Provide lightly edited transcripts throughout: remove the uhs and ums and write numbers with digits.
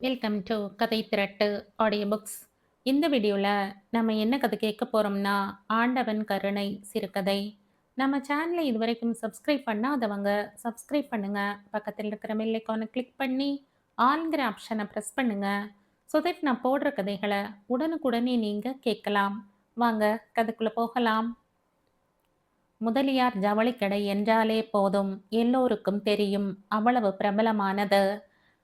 Welcome to கதை திரட்டு audio books. இந்த வீடியோவில் நம்ம என்ன கதை கேட்க போகிறோம்னா, ஆண்டவன் கருணை சிறுகதை. நம்ம சேனலை இதுவரைக்கும் சப்ஸ்கிரைப் பண்ணாதவங்க சப்ஸ்கிரைப் பண்ணுங்க. பக்கத்தில் இருக்கிற பெல் ஐகானை கிளிக் பண்ணி ஆல்ங்கிற ஆப்ஷனை ப்ரெஸ் பண்ணுங்க. ஸோ தட் நான் போடுற கதைகளை உடனுக்குடனே நீங்கள் கேட்கலாம். வாங்க கதைக்குள்ளே போகலாம். முதலியார் ஜவுளிக்கடை என்றாலே போதும், எல்லோருக்கும் தெரியும், அவ்வளவு பிரபலமானது.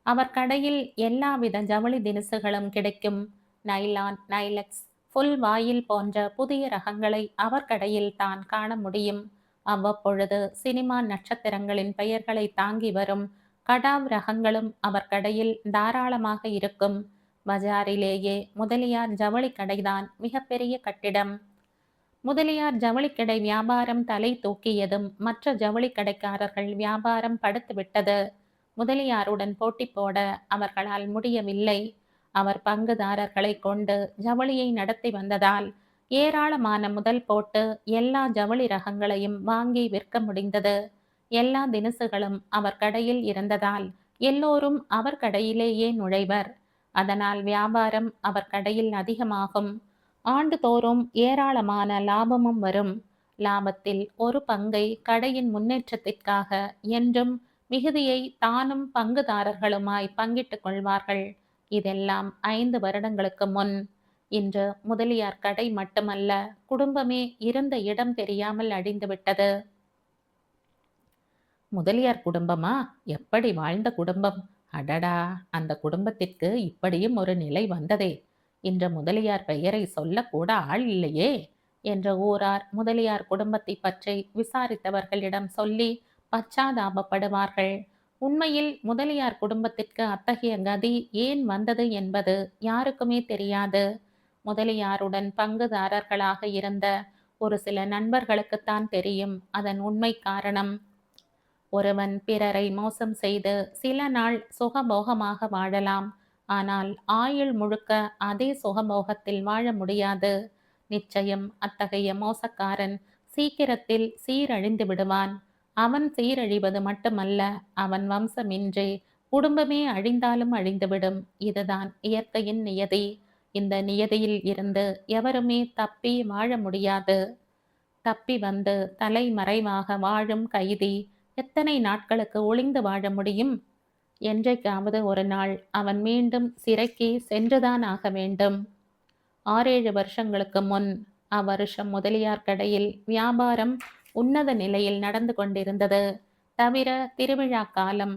அவர் கடையில் எல்லாவித ஜவுளி தினுசுகளும் கிடைக்கும். நைலான், நைலக்ஸ், ஃபுல் வாயில் போன்ற புதிய ரகங்களை அவர் கடையில் தான் காண முடியும். அவ்வப்பொழுது சினிமா நட்சத்திரங்களின் பெயர்களை தாங்கி வரும் கடாவ் ரகங்களும் அவர் கடையில் தாராளமாக இருக்கும். பஜாரிலேயே முதலியார் ஜவுளி கடைதான் மிகப்பெரிய கட்டிடம். முதலியார் ஜவுளிக்கடை வியாபாரம் தலை தூக்கியதும் மற்ற ஜவுளி கடைக்காரர்கள் வியாபாரம் படுத்துவிட்டது. முதலியாருடன் போட்டி போட அவர்களால் முடியவில்லை. அவர் பங்குதாரர்களை கொண்டு ஜவுளியை நடத்தி வந்ததால் ஏராளமான முதல் போட்டு எல்லா ஜவுளி ரகங்களையும் வாங்கி விற்க முடிந்தது. எல்லா தினுசுகளும் அவர் கடையில் இருந்ததால் எல்லோரும் அவர் கடையிலேயே நுழைவர். அதனால் வியாபாரம் அவர் கடையில் அதிகமாகும். ஆண்டுதோறும் ஏராளமான லாபமும் வரும். லாபத்தில் ஒரு பங்கை கடையின் முன்னேற்றத்திற்காக என்றும் மிகுதியை தானும் பங்குதாரர்களுமாய் பங்கிட்டுக் கொள்வார்கள். இதெல்லாம் 5 வருடங்களுக்கு முன். இன்று முதலியார் கடை மட்டுமல்ல, குடும்பமே இருந்த இடம் தெரியாமல் அழிந்துவிட்டது. முதலியார் குடும்பமா? எப்படி வாழ்ந்த குடும்பம்! அடடா, அந்த குடும்பத்திற்கு இப்படியும் ஒரு நிலை வந்ததே! இன்று முதலியார் பெயரை சொல்லக்கூட ஆள் இல்லையே என்ற ஊரார் முதலியார் குடும்பத்தை பற்றி விசாரித்தவர்களிடம் சொல்லி பச்சாதாபப்படுவார்கள். உண்மையில் முதலியார் குடும்பத்திற்கு அத்தகைய கதி ஏன் வந்தது என்பது யாருக்குமே தெரியாது. முதலியாருடன் பங்குதாரர்களாக இருந்த ஒரு சில நண்பர்களுக்குத்தான் தெரியும் அதன் உண்மை காரணம். ஒருவன் பிறரை மோசம் செய்து சில நாள் சுகபோகமாக வாழலாம். ஆனால் ஆயுள் முழுக்க அதே சுகபோகத்தில் வாழ முடியாது. நிச்சயம் அத்தகைய மோசக்காரன் சீக்கிரத்தில் சீரழிந்து விடுவான். அவன் சீரழிவது மட்டுமல்ல, அவன் வம்சமின்றி குடும்பமே அழிந்தாலும் அழிந்துவிடும். இதுதான் இயற்கையின் நியதி. இந்த நியதியில் இருந்து எவருமே தப்பி வாழ முடியாது. தப்பி வந்து தலைமறைவாக வாழும் கைதி எத்தனை நாட்களுக்கு ஒளிந்து வாழ முடியும்? என்றைக்காவது ஒரு நாள் அவன் மீண்டும் சிறைக்கு சென்றுதான் ஆக வேண்டும். 6-7 வருஷங்களுக்கு முன் அவ்வருஷம் முதலியார் கடையில் வியாபாரம் உன்னத நிலையில் நடந்து கொண்டிருந்தது. தவிர திருவிழா காலம்.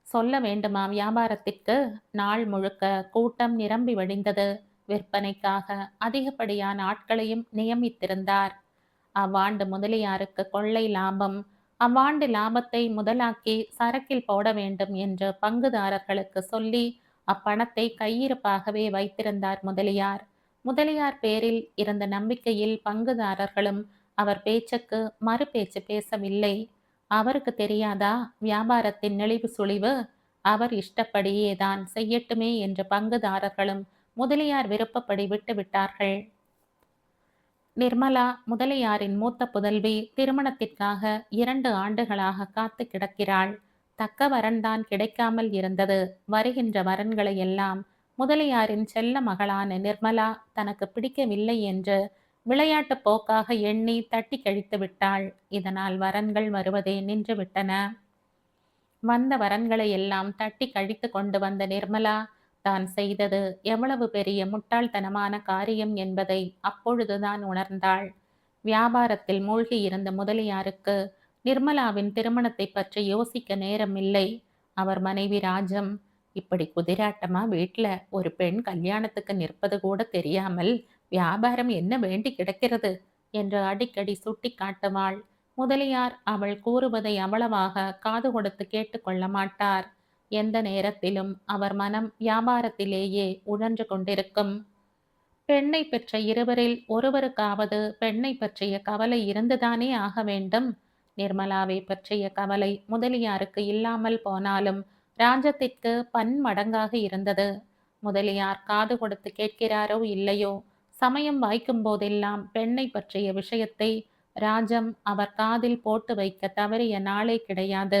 சொல்ல வேண்டுமா வியாபாரத்திற்கு? நாள் முழுக்க கூட்டம் நிரம்பி வழிந்தது. விற்பனைக்காக அதிகப்படியான ஆட்களையும் நியமித்திருந்தார். அவ்வாண்டு முதலியாருக்கு கொள்ளை லாபம். அவ்வாண்டு லாபத்தை முதலாக்கி சரக்கில் போட வேண்டும் என்று பங்குதாரர்களுக்கு சொல்லி அப்பணத்தை கையிருப்பாகவே வைத்திருந்தார் முதலியார். முதலியார் பேரில் இருந்த நம்பிக்கையில் பங்குதாரர்களும் அவர் பேச்சுக்கு மறு பேச்சு பேசவில்லை. அவருக்கு தெரியாதா வியாபாரத்தின் நெளிவு சுழிவு? அவர் இஷ்டப்படியே தான் செய்யட்டுமே என்று பங்குதாரர்களும் முதலியார் விருப்பப்படி விட்டுவிட்டார்கள். நிர்மலா முதலியாரின் மூத்த புதல்வி திருமணத்திற்காக 2 ஆண்டுகளாக காத்து கிடக்கிறாள். தக்க வரன்தான் கிடைக்காமல் இருந்தது. வருகின்ற வரன்களை எல்லாம் முதலியாரின் செல்ல மகளான நிர்மலா தனக்கு பிடிக்கவில்லை என்று விளையாட்டு போக்காக எண்ணி தட்டி கழித்து விட்டாள். இதனால் வரன்கள் வருவதே நின்றுவிட்டன. வந்த வரன்களை எல்லாம் தட்டி கழித்து கொண்டு வந்த நிர்மலா தான் செய்தது எவ்வளவு பெரிய முட்டாள்தனமான காரியம் என்பதை அப்பொழுதுதான் உணர்ந்தாள். வியாபாரத்தில் மூழ்கி இருந்த முதலியாருக்கு நிர்மலாவின் திருமணத்தை பற்றி யோசிக்க நேரமில்லை. அவர் மனைவி ராஜம், இப்படி குதிராட்டமா வீட்டில் ஒரு பெண் கல்யாணத்துக்கு நிற்பது கூட தெரியாமல் வியாபாரம் என்ன வேண்டி கிடக்கிறது என்று அடிக்கடி சுட்டி காட்டுவாள். முதலியார் அவள் கூறுவதை அவ்வளவாக காது கொடுத்து கேட்டுக்கொள்ள மாட்டார். எந்த நேரத்திலும் அவர் மனம் வியாபாரத்திலேயே உழன்று கொண்டிருக்கும். பெண்ணை பெற்ற இருவரில் ஒருவருக்காவது பெண்ணை பற்றிய கவலை இருந்துதானே ஆக வேண்டும். நிர்மலாவை பற்றிய கவலை முதலியாருக்கு இல்லாமல் போனாலும் ராஜத்திற்கு பன்மடங்காக இருந்தது. முதலியார் காது கொடுத்து கேட்கிறாரோ இல்லையோ, சமயம் வாய்க்கும் போதெல்லாம் பெண்ணை பற்றிய விஷயத்தை ராஜம் அவர் காதில் போட்டு வைக்க தவறிய நாளே கிடையாது.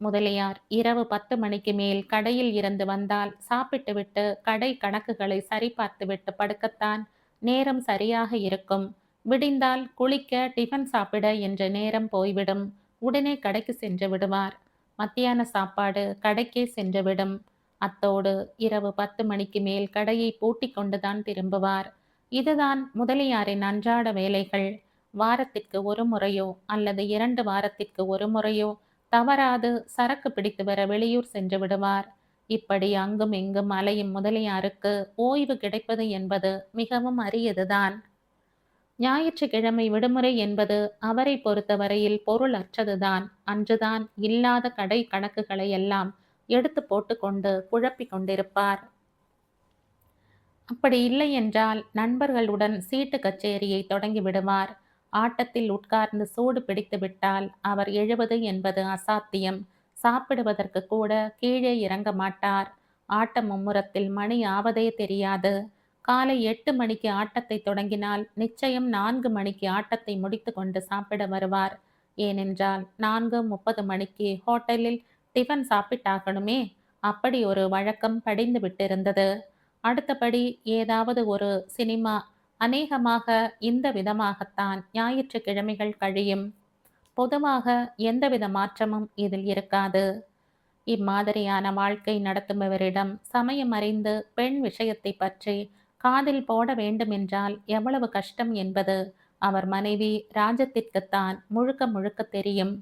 முதலியார் இரவு 10 மணிக்கு மேல் கடையில் இருந்து வந்தால் சாப்பிட்டுவிட்டு கடை கணக்குகளை சரிபார்த்துவிட்டு படுக்கத்தான் நேரம் சரியாக இருக்கும். விடிந்தால் குளிக்க, டிஃபன் சாப்பிட என்ற நேரம் போய்விடும். உடனே கடைக்கு சென்று விடுவார். மத்தியான சாப்பாடு கடைக்கே சென்றுவிடும். அத்தோடு இரவு 10 மணிக்கு மேல் கடையை பூட்டிக் கொண்டுதான் திரும்புவார். இதுதான் முதலியாரின் அன்றாட வேலைகள். வாரத்திற்கு ஒரு முறையோ அல்லது 2 வாரத்திற்கு ஒரு முறையோ தவறாது சரக்கு பிடித்து வர வெளியூர் சென்று விடுவார். இப்படி அங்கும் இங்கும் அலையும் முதலியாருக்கு ஓய்வு கிடைப்பது என்பது மிகவும் அரியதுதான். ஞாயிற்றுக்கிழமை விடுமுறை என்பது அவரை பொறுத்தவரையில் பொருள் அற்றதுதான். அன்றுதான் இல்லாத கடை கணக்குகளை எல்லாம் எடுத்து போட்டுக்கொண்டு குழப்பிக் கொண்டிருப்பார். அப்படி இல்லை என்றால் நண்பர்களுடன் சீட்டு கச்சேரியை தொடங்கி விடுவார். ஆட்டத்தில் உட்கார்ந்து சூடு பிடித்து விட்டால் அவர் எழுவது என்பது அசாத்தியம். சாப்பிடுவதற்கு கூட கீழே இறங்க மாட்டார். ஆட்ட மும்முரத்தில் மணி ஆவதே தெரியாது. காலை 8 மணிக்கு ஆட்டத்தை தொடங்கினால் நிச்சயம் 4 மணிக்கு ஆட்டத்தை முடித்து கொண்டு சாப்பிட வருவார். ஏனென்றால் 4:30 மணிக்கு ஹோட்டலில் டிஃபன் சாப்பிட்டாகணுமே. அப்படி ஒரு வழக்கம் படிந்து விட்டிருந்தது. அடுத்தபடி ஏதாவது ஒரு சினிமா. அநேகமாக இந்த விதமாகத்தான் ஞாயிற்றுக்கிழமைகள் கழியும். பொதுவாக எந்தவித மாற்றமும் இதில் இருக்காது. இம்மாதிரியான வாழ்க்கை நடத்துபவரிடம் சமயம் அறிந்து பெண் விஷயத்தை பற்றி காதில் போட வேண்டுமென்றால் எவ்வளவு கஷ்டம் என்பது அவர் மனைவி ராஜத்திற்குத்தான் முழுக்க முழுக்க தெரியும்.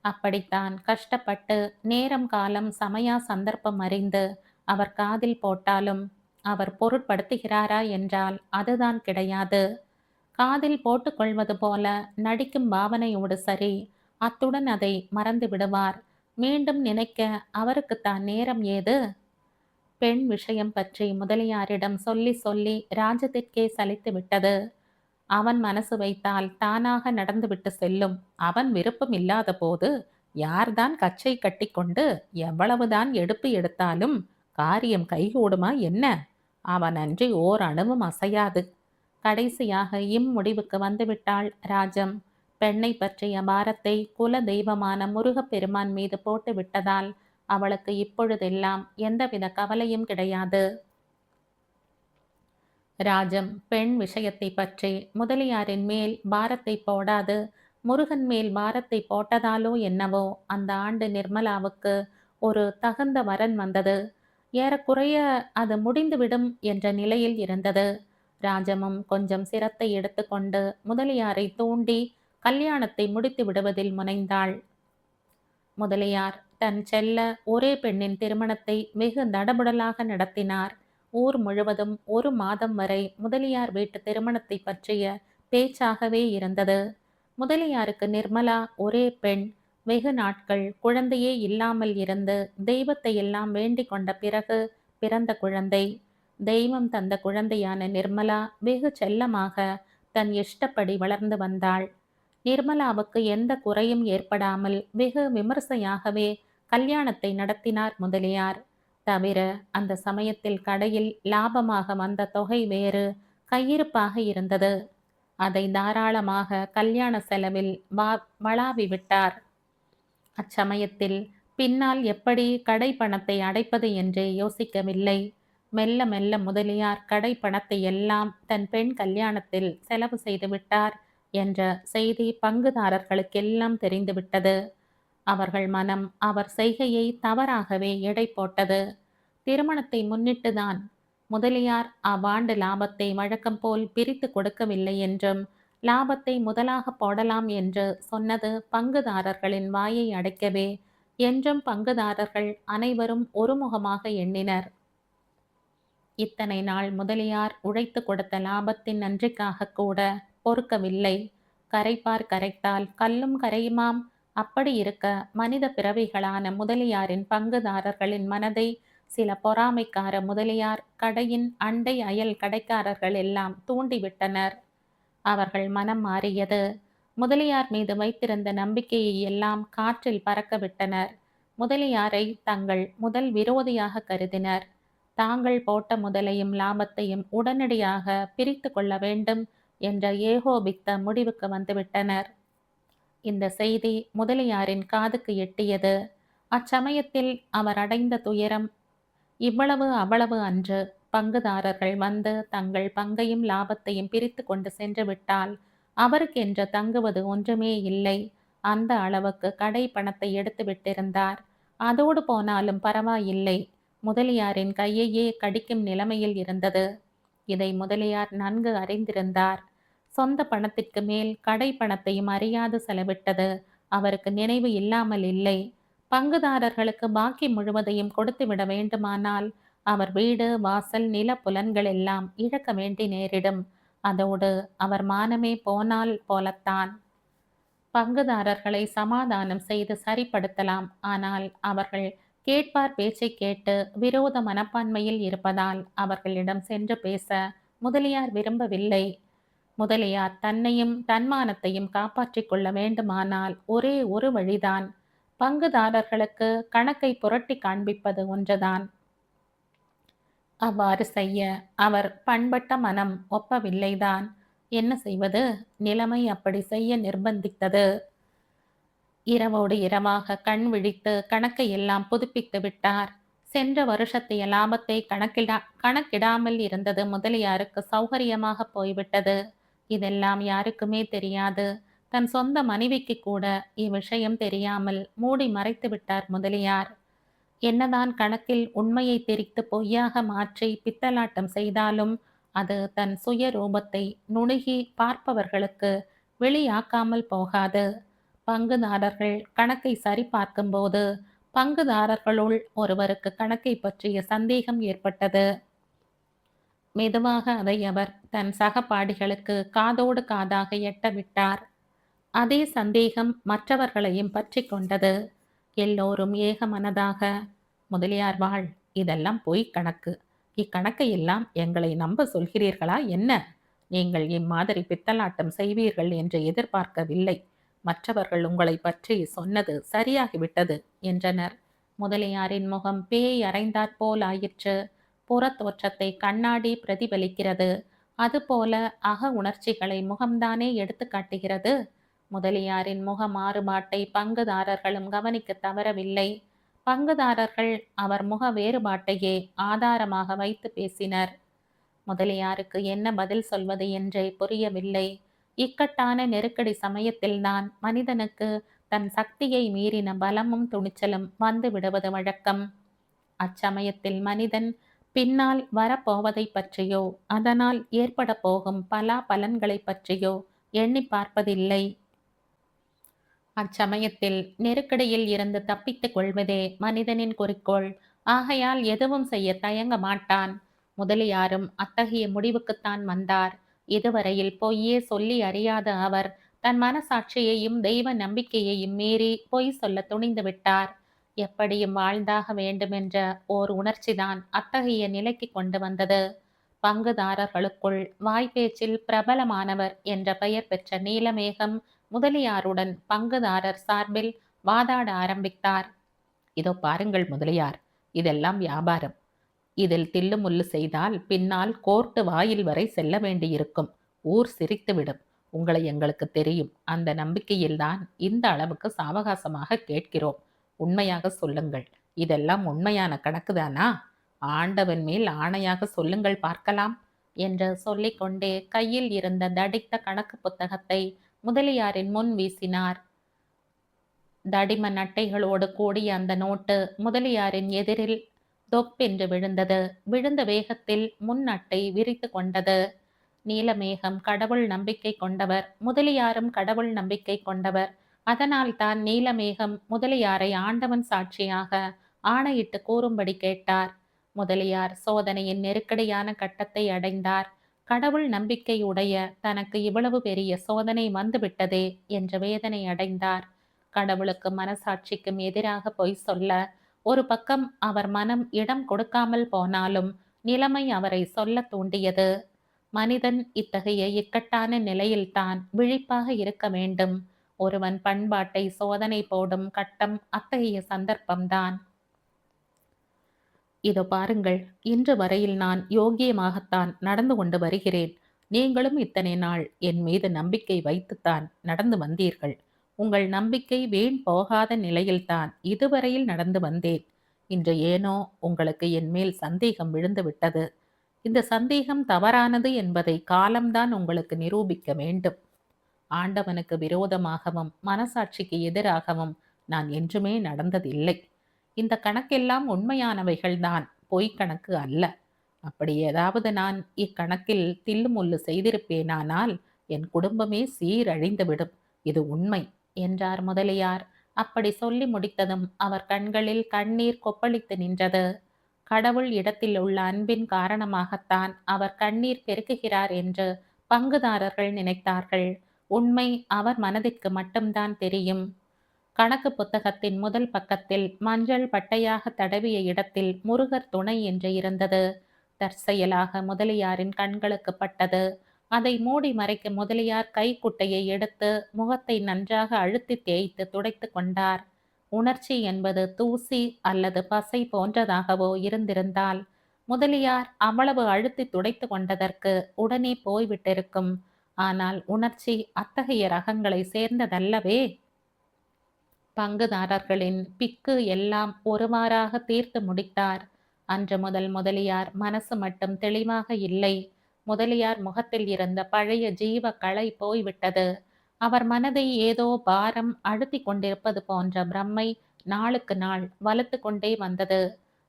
அப்படித்தான் கஷ்டப்பட்டு நேரம் காலம் சமயா சந்தர்ப்பம் அறிந்து அவர் காதில் போட்டாலும் அவர் பொருட்படுத்துகிறாரா என்றால் அதுதான் கிடையாது. காதில் போட்டுக்கொள்வது போல நடிக்கும் பாவனையோடு சரி, அத்துடன் அதை மறந்து விடுவார். மீண்டும் நினைக்க அவருக்குத்தான் நேரம் ஏது? பெண் விஷயம் பற்றி முதலியாரிடம் சொல்லி சொல்லி ராஜத்திற்கே சலித்து விட்டது. அவன் மனசு வைத்தால் தானாக நடந்துவிட்டு செல்லும். அவன் விருப்பம் இல்லாத போது யார்தான் கச்சை கட்டிக்கொண்டு எவ்வளவுதான் எடுப்பு எடுத்தாலும் காரியம் கைகூடுமா என்ன? அவன் அன்றி ஓர் அணுவும் அசையாது. கடைசியாக இம்முடிவுக்கு வந்துவிட்டாள் ராஜம். பெண்ணை பற்றிய பாரத்தை குல தெய்வமான முருகப்பெருமான் மீது போட்டு விட்டதால் அவளுக்கு இப்பொழுதெல்லாம் எந்தவித கவலையும் கிடையாது. ராஜம் பெண் விஷயத்தை பற்றி முதலியாரின் மேல் பாரத்தை போடாது முருகன் மேல் பாரத்தை போட்டதாலோ என்னவோ அந்த ஆண்டு நிர்மலாவுக்கு ஒரு தகுந்த வரன் வந்தது. ஏறக்குறைய அது முடிந்துவிடும் என்ற நிலையில் இருந்தது. ராஜமும் கொஞ்சம் சிரத்தை எடுத்துக்கொண்டு முதலியாரை தூண்டி கல்யாணத்தை முடித்து விடுவதில் முனைந்தாள். முதலியார் தன் செல்ல ஒரே பெண்ணின் திருமணத்தை வெகு தடபுடலாக நடத்தினார். ஊர் முழுவதும் 1 மாதம் வரை முதலியார் வீட்டு திருமணத்தை பற்றிய பேச்சாகவே இருந்தது. முதலியாருக்கு நிர்மலா ஒரே பெண். வெகு நாட்கள் குழந்தையே இல்லாமல் இருந்து தெய்வத்தை எல்லாம் வேண்டிக் கொண்ட பிறகு பிறந்த குழந்தை. தெய்வம் தந்த குழந்தையான நிர்மலா வெகு செல்லமாக தன் இஷ்டப்படி வளர்ந்து வந்தாள். நிர்மலாவுக்கு எந்த குறையும் ஏற்படாமல் வெகு விமர்சையாகவே கல்யாணத்தை நடத்தினார் முதலியார். தவிர அந்த சமயத்தில் கடையில் லாபமாக வந்த தொகை வேறு கையிருப்பாக இருந்தது. அதை தாராளமாக கல்யாண செலவில் வளாவி விட்டார். அச்சமயத்தில் பின்னால் எப்படி கடை பணத்தை அடைப்பது என்றே யோசிக்கவில்லை. மெல்ல மெல்ல முதலியார் கடை பணத்தை எல்லாம் தன் பெண் கல்யாணத்தில் செலவு செய்து விட்டார் என்ற செய்தி பங்குதாரர்களுக்கெல்லாம் தெரிந்துவிட்டது. அவர்கள் மனம் அவர் செய்கையை தவறாகவே எடை போட்டது. திருமணத்தை முன்னிட்டுதான் முதலியார் அவ்வாண்டு லாபத்தை வழக்கம் போல் பிரித்து கொடுக்கவில்லை என்றும் லாபத்தை முதலாக போடலாம் என்று சொன்னது பங்குதாரர்களின் வாயை அடைக்கவே என்றும் பங்குதாரர்கள் அனைவரும் ஒருமுகமாக எண்ணினர். இத்தனை நாள் முதலியார் உழைத்து கொடுத்த லாபத்தின் நன்றிக்காக கூட பொறுக்கவில்லை. கரைப்பார் கரைத்தால் கல்லும் கரையுமாம். அப்படி இருக்க மனித பிறவிகளான முதலியாரின் பங்குதாரர்களின் மனதை சில பொறாமைக்கார முதலியார் கடையின் அண்டை அயல் கடைக்காரர்கள் எல்லாம் தூண்டிவிட்டனர். அவர்கள் மனம் மாறியது. முதலியார் மீது வைத்திருந்த நம்பிக்கையை எல்லாம் காற்றில் பறக்க விட்டனர். முதலியாரை தங்கள் முதல் விரோதியாக கருதினர். தாங்கள் போட்ட முதலையும் லாபத்தையும் உடனடியாக பிரித்து கொள்ள வேண்டும் என்ற ஏகோபித்த முடிவுக்கு வந்துவிட்டனர். இந்த செய்தி முதலியாரின் காதுக்கு எட்டியது. அச்சமயத்தில் அவர் அடைந்த துயரம் இவ்வளவு அவ்வளவு அன்று. பங்குதாரர்கள் வந்து தங்கள் பங்கையும் லாபத்தையும் பிரித்து கொண்டு சென்று விட்டால் அவருக்கென்று தங்குவது ஒன்றுமே இல்லை. அந்த அளவுக்கு கடை பணத்தை எடுத்து விட்டிருந்தார். அதோடு போனாலும் பரவாயில்லை, முதலியாரின் கையையே கடிக்கும் நிலைமையில் இருந்தது. இதை முதலியார் நன்கு அறிந்திருந்தார். சொந்த பணத்திற்கு மேல் கடை பணத்தையும் அறியாது செலவிட்டது அவருக்கு நினைவு இல்லாமல் இல்லை. பங்குதாரர்களுக்கு பாக்கி முழுவதையும் கொடுத்து விட வேண்டுமானால் அவர் வீடு வாசல் நில புலன்கள் எல்லாம் இழக்க வேண்டி நேரிடும். அதோடு அவர் மானமே போனால் போலத்தான். பங்குதாரர்களை சமாதானம் செய்து சரிப்படுத்தலாம். ஆனால் அவர்கள் கேட்பார் பேச்சை கேட்டு விரோத மனப்பான்மையில் இருப்பதால் அவர்களிடம் சென்று பேச முதலியார் விரும்பவில்லை. முதலியார் தன்னையும் தன்மானத்தையும் காப்பாற்றிக் கொள்ள வேண்டுமானால் ஒரே ஒரு வழிதான். பங்குதாரர்களுக்கு கணக்கை புரட்டி காண்பிப்பது ஒன்றுதான். அவ்வாறு செய்ய அவர் பண்பட்ட மனம் ஒப்பவில்லைதான். என்ன செய்வது? நிலைமை அப்படி செய்ய நிர்பந்தித்தது. இரவோடு இரவாக கண் விழித்து கணக்கை எல்லாம் புதுப்பித்து விட்டார். சென்ற வருஷத்தைய லாபத்தை கணக்கிடாமல் இருந்தது முதலியாருக்கு சௌகரியமாக போய்விட்டது. இதெல்லாம் யாருக்குமே தெரியாது. தன் சொந்த மனைவிக்கு கூட இவ்விஷயம் தெரியாமல் மூடி மறைத்து விட்டார் முதலியார். என்னதான் கணக்கில் உண்மையை திரித்து பொய்யாக மாற்றி பித்தலாட்டம் செய்தாலும் அது தன் சுய ரூபத்தை நுணுகி பார்ப்பவர்களுக்கு வெளியாக்காமல் போகாது. பங்குதாரர்கள் கணக்கை சரி பார்க்கும்போது பங்குதாரர்களுள் ஒருவருக்கு கணக்கை பற்றிய சந்தேகம் ஏற்பட்டது. மெதுவாக அதை அவர் தன் சகபாடிகளுக்கு காதோடு காதாக எட்டவிட்டார். அதே சந்தேகம் மற்றவர்களையும் பற்றி கொண்டது. எல்லோரும் ஏகமனதாக, முதலியார் வாழ், இதெல்லாம் பொய் கணக்கு. இக்கணக்கை எல்லாம் எங்களை நம்ப சொல்கிறீர்களா என்ன? நீங்கள் இம்மாதிரி பித்தலாட்டம் செய்வீர்கள் என்று எதிர்பார்க்கவில்லை. மற்றவர்கள் உங்களை பற்றி சொன்னது சரியாகிவிட்டது என்றனர். முதலியாரின் முகம் பேய் அறைந்தாற்போல் ஆயிற்று. புறத்தோற்றத்தை கண்ணாடி பிரதிபலிக்கிறது. அதுபோல அக உணர்ச்சிகளை முகம்தானே எடுத்து காட்டுகிறது. முதலியாரின் முக மாறுபாட்டை பங்குதாரர்களும் கவனிக்க தவறவில்லை. பங்குதாரர்கள் அவர் முக வேறுபாட்டையே ஆதாரமாக வைத்து பேசினர். முதலியாருக்கு என்ன பதில் சொல்வது என்றே புரியவில்லை. இக்கட்டான நெருக்கடி சமயத்தில்தான் மனிதனுக்கு தன் சக்தியை மீறின பலமும் துணிச்சலும் வந்து விடுவது வழக்கம். அச்சமயத்தில் மனிதன் பின்னால் வரப்போவதை பற்றியோ அதனால் ஏற்பட போகும் பலன்களை பற்றியோ எண்ணி பார்ப்பதில்லை. அச்சமயத்தில் நெருக்கடியில் இருந்து தப்பித்துக் கொள்வதே மனிதனின் குறிக்கோள். ஆகையால் எதுவும் செய்ய தயங்க மாட்டான். முதலியாரும் அத்தகைய முடிவுக்குத்தான் வந்தார். இதுவரையில் பொய்யே சொல்லி அறியாத அவர் தன் மனசாட்சியையும் தெய்வ நம்பிக்கையையும் மீறி பொய் சொல்ல துணிந்து விட்டார். எப்படியும் வாழ்ந்தாக வேண்டுமென்ற ஓர் உணர்ச்சிதான் அத்தகைய நிலைக்கு கொண்டு வந்தது. பங்குதாரர்களுக்குள் வாய்ப்பேச்சில் பிரபலமானவர் என்ற பெயர் பெற்ற நீலமேகம் முதலியாருடன் பங்குதாரர் சார்பில் வாதாட ஆரம்பித்தார். இதோ பாருங்கள் முதலியார், இதெல்லாம் வியாபாரம். இதில் தில்லுமுல்லு செய்தால் பின்னால் கோர்ட்டு வாயில் வரை செல்ல வேண்டியிருக்கும். ஊர் சிரித்துவிடும். உங்களை எங்களுக்கு தெரியும். அந்த நம்பிக்கையில்தான் இந்த அளவுக்கு சாவகாசமாக கேட்கிறோம். உண்மையாக சொல்லுங்கள், இதெல்லாம் உண்மையான கணக்குதானா? ஆண்டவன் மேல் ஆணையாக சொல்லுங்கள் பார்க்கலாம் என்று சொல்லிக்கொண்டே கையில் இருந்த தடித்த கணக்கு புத்தகத்தை முதலியாரின் முன் வீசினார். தடிமன் அட்டைகளோடு கூடிய அந்த நோட்டு முதலியாரின் எதிரில் தொப்பென்று விழுந்தது. விழுந்த வேகத்தில் முன் அட்டை விரித்து கொண்டது. நீலமேகம் கடவுள் நம்பிக்கை கொண்டவர், முதலியாரும் கடவுள் நம்பிக்கை கொண்டவர். அதனால் தான் நீலமேகம் முதலியாரை ஆண்டவன் சாட்சியாக ஆணையிட்டு கூறும்படி கேட்டார். முதலியார் சோதனையின் நெருக்கடியான கட்டத்தை அடைந்தார். கடவுள் நம்பிக்கை உடைய தனக்கு இவ்வளவு பெரிய சோதனை வந்துவிட்டதே என்ற வேதனை அடைந்தார். கடவுளுக்கு மனசாட்சிக்கும் எதிராக பொய் சொல்ல ஒரு பக்கம் அவர் மனம் இடம் கொடுக்காமல் போனாலும் நிலைமை அவரை சொல்ல தூண்டியது. மனிதன் இத்தகைய இக்கட்டான நிலையில்தான் விழிப்பாக இருக்க வேண்டும். ஒருவன் பண்பாட்டை சோதனை போடும் கட்டம் அத்தகைய சந்தர்ப்பம்தான். இதோ பாருங்கள், இன்று வரையில் நான் யோகியமாகத்தான் நடந்து கொண்டு வருகிறேன். நீங்களும் இத்தனை நாள் என் மீது நம்பிக்கை வைத்துத்தான் நடந்து வந்தீர்கள். உங்கள் நம்பிக்கை வீண் போகாத நிலையில்தான் இதுவரையில் நடந்து வந்தேன். இன்று ஏனோ உங்களுக்கு என் மேல் சந்தேகம் விழுந்து விட்டது. இந்த சந்தேகம் தவறானது என்பதை காலம்தான் உங்களுக்கு நிரூபிக்க வேண்டும். ஆண்டவனுக்கு விரோதமாகவும் மனசாட்சிக்கு எதிராகவும் நான் என்றுமே நடந்ததில்லை. இந்த கணக்கெல்லாம் உண்மையானவைகள்தான், பொய் கணக்கு அல்ல. அப்படி ஏதாவது நான் இக்கணக்கில் தில்லுமுல்லு செய்திருப்பேனானால் என் குடும்பமே சீரழிந்துவிடும். இது உண்மை என்றார் முதலியார். அப்படி சொல்லி முடித்ததும் அவர் கண்களில் கண்ணீர் கொப்பளித்து நின்றது. கடவுள் இடத்தில் உள்ள அன்பின் காரணமாகத்தான் அவர் கண்ணீர் பெருக்குகிறார் என்று பங்குதாரர்கள் நினைத்தார்கள். உண்மை அவர் மனதிற்கு மட்டும்தான் தெரியும். கணக்கு புத்தகத்தின் முதல் பக்கத்தில் மஞ்சள் பட்டையாக தடவிய இடத்தில் முருகர் துணை என்று இருந்தது. தற்செயலாக முதலியாரின் கண்களுக்கு பட்டது. அதை மூடி மறைக்க முதலியார் கைக்குட்டையை எடுத்து முகத்தை நன்றாக அழுத்தி தேய்த்து துடைத்து கொண்டார். உணர்ச்சி என்பது தூசி அல்லது பசை போன்றதாகவோ இருந்திருந்தால் முதலியார் அவ்வளவு அழுத்தி துடைத்து கொண்டதற்கு உடனே போய்விட்டிருக்கும். ஆனால் உணர்ச்சி அத்தகைய ரகங்களை சேர்ந்ததல்லவே. பங்குதாரர்களின் பிக்கு எல்லாம் ஒருவாறாக தீர்த்து முடித்தார். அன்று முதல் முதலியார் மனசு மட்டும் தெளிவாக இல்லை. முதலியார் முகத்தில் இருந்த பழைய ஜீவ களை போய்விட்டது. அவர் மனதை ஏதோ பாரம் அழுத்தி கொண்டிருப்பது போன்ற பிரம்மை நாளுக்கு நாள் வலுத்து கொண்டே வந்தது.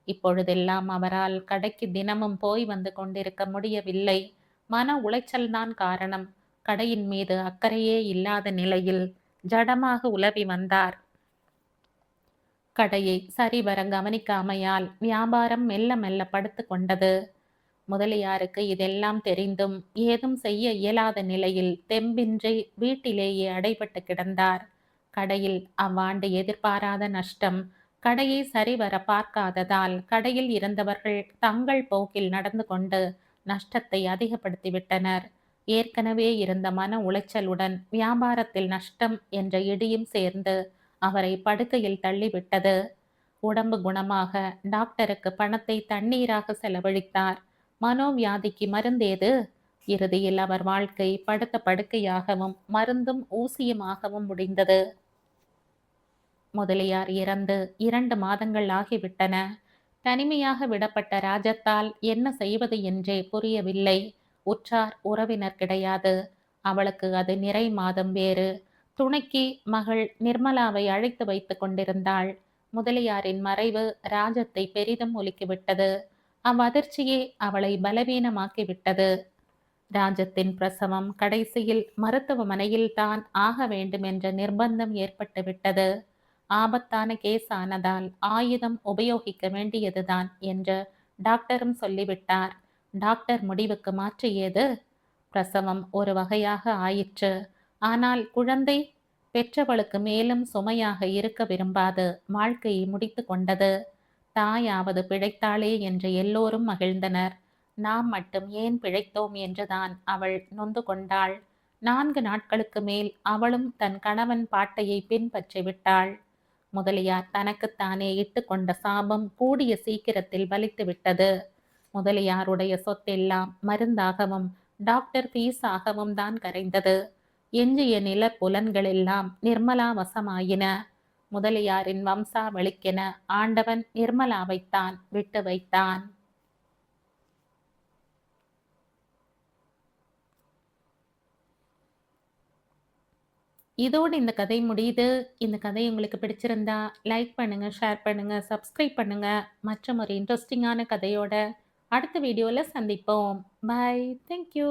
இப்பொழுதெல்லாம் அவரால் கடைக்கு தினமும் போய் வந்து கொண்டிருக்க முடியவில்லை. மன உளைச்சல்தான் காரணம். கடையின் மீது அக்கறையே இல்லாத நிலையில் ஜடமாக உலவி வந்தார். கடையை சரிவர கவனிக்காமையால் வியாபாரம் மெல்ல மெல்ல படுத்து கொண்டது. முதலியாருக்கு இதெல்லாம் தெரிந்தும் ஏதும் செய்ய இயலாத நிலையில் தெம்பின்றி வீட்டிலேயே அடைபட்டு கிடந்தார். கடையில் அவ்வாண்டு எதிர்பாராத நஷ்டம். கடையை சரிவர பார்க்காததால் கடையில் இருந்தவர்கள் தங்கள் போக்கில் நடந்து கொண்டு நஷ்டத்தை அதிகப்படுத்திவிட்டனர். ஏற்கனவே இருந்த மன உளைச்சலுடன் வியாபாரத்தில் நஷ்டம் என்ற இடியும் சேர்ந்து அவரை படுக்கையில் தள்ளிவிட்டது. உடம்பு குணமாக டாக்டருக்கு பணத்தை தண்ணீராக செலவழித்தார். மனோவியாதிக்கு மருந்தேது? இறுதியில் அவர் வாழ்க்கை படுத்த படுக்கையாகவும் மருந்தும் ஊசியுமாகவும் முடிந்தது. முதலியார் இறந்து 2 மாதங்கள் ஆகிவிட்டன. தனிமையாக விடப்பட்ட ராஜத்தால் என்ன செய்வது என்றே புரியவில்லை. உற்றார் உறவினர் கிடையாது. அவளுக்கு அது நிறை மாதம் வேறு. துணைக்கு மகள் நிர்மலாவை அழைத்து வைத்து கொண்டிருந்தாள். முதலியாரின் மறைவு ராஜத்தை பெரிதும் உலுக்கிவிட்டது. அவ்வதிர்ச்சியே அவளை பலவீனமாக்கிவிட்டது. ராஜத்தின் பிரசவம் கடைசியில் மருத்துவமனையில் தான் ஆக வேண்டும் என்ற நிர்பந்தம் ஏற்பட்டுவிட்டது. ஆபத்தான கேஸ் ஆனதால் ஆயுதம் உபயோகிக்க வேண்டியதுதான் என்று டாக்டரும் சொல்லிவிட்டார். டாக்டர் முடிவுக்கு மாற்று ஏது? பிரசவம் ஒரு வகையாக ஆயிற்று. ஆனால் குழந்தை பெற்றவளுக்கு மேலும் சுமையாக இருக்க விரும்பாது வாழ்க்கையை முடித்து கொண்டது. தாயாவது பிழைத்தாளே என்று எல்லோரும் மகிழ்ந்தனர். நாம் மட்டும் ஏன் பிழைத்தோம் என்றுதான் அவள் நொந்து கொண்டாள். 4 நாட்களுக்கு மேல் அவளும் தன் கணவன் பாட்டையை பின்பற்றி விட்டாள். முதலியார் தனக்குத்தானே இட்டு கொண்ட சாபம் கூடிய சீக்கிரத்தில் பலித்து விட்டது. முதலியாருடைய சொத்தெல்லாம் மருந்தாகவும் டாக்டர் ஃபீஸாகவும் தான் கரைந்தது. எஞ்சிய நில புலன்களெல்லாம் நிர்மலா வசமாயின. முதலியாரின் வம்சாவளிக்கென ஆண்டவன் நிர்மலாவைத்தான் விட்டு வைத்தான். இதோடு இந்த கதை முடியுது. இந்த கதை உங்களுக்கு பிடிச்சிருந்தா லைக் பண்ணுங்க, ஷேர் பண்ணுங்க, சப்ஸ்கிரைப் பண்ணுங்க. மற்றும் ஒரு இன்ட்ரெஸ்டிங்கான கதையோட அடுத்த வீடியோவில் சந்திப்போம். பாய். தேங்க்யூ.